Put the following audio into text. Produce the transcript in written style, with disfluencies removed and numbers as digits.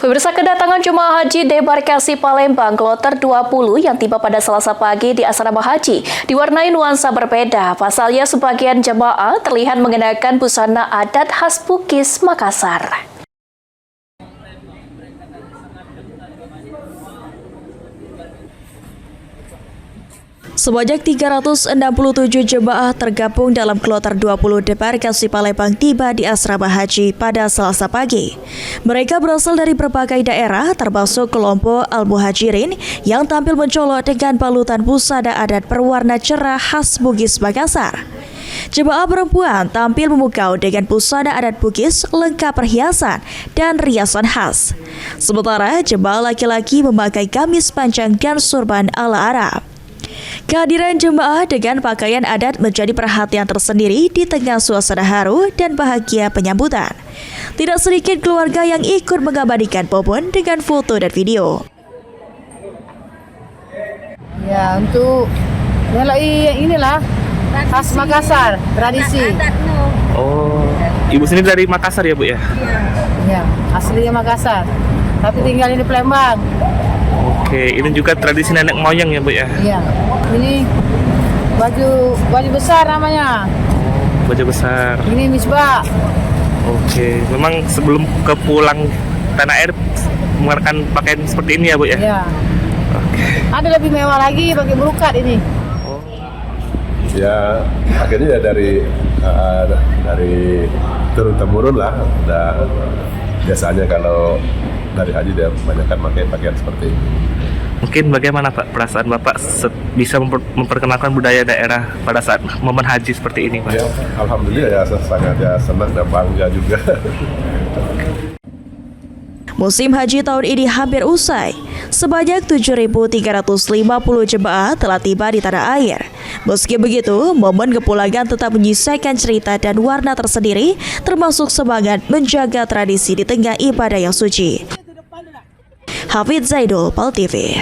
Pemirsa, kedatangan jemaah haji debarkasi Palembang Kloter 20 yang tiba pada Selasa pagi di asrama haji diwarnai nuansa berbeda. Pasalnya sebagian jemaah terlihat mengenakan busana adat khas Bugis, Makassar. Sebanyak 367 jemaah tergabung dalam Kloter 20 debarkasi Palembang tiba di asrama haji pada Selasa pagi. Mereka berasal dari berbagai daerah termasuk kelompok Al-Muhajirin yang tampil mencolok dengan balutan busana adat berwarna cerah khas Bugis, Makassar. Jemaah perempuan tampil memukau dengan busana adat Bugis lengkap perhiasan dan riasan khas. Sementara jemaah laki-laki memakai gamis panjang dan surban ala Arab. Kehadiran jemaah dengan pakaian adat menjadi perhatian tersendiri di tengah suasana haru dan bahagia penyambutan. Tidak sedikit keluarga yang ikut mengabadikan momen dengan foto dan video. Ya, untuk inilah khas Makassar, tradisi. Oh, ibu sini dari Makassar ya, Bu ya? Ya, aslinya Makassar, tapi tinggal di Palembang. Oke, ini juga tradisi nenek moyang ya, Bu ya? Iya, ini baju besar namanya. Baju besar. Ini misbah. Oke, memang sebelum ke pulang tanah air mengenakan pakaian seperti ini ya, Bu ya? Iya. Oke. Ada lebih mewah lagi pakai berukat ini. Ya akhirnya ya dari turun temurun lah. Biasanya kalau dari haji dia kebanyakan pakai pakaian seperti ini. Mungkin bagaimana Pak perasaan Bapak bisa memperkenalkan budaya daerah pada saat momen haji seperti ini, Pak? Ya, alhamdulillah ya sangat senang dan bangga juga. Musim haji tahun ini hampir usai. Sebanyak 7.350 jemaah telah tiba di tanah air. Meski begitu, momen kepulangan tetap menyisakan cerita dan warna tersendiri, termasuk semangat menjaga tradisi di tengah ibadah yang suci. Hafidz Zaidul, PAL TV.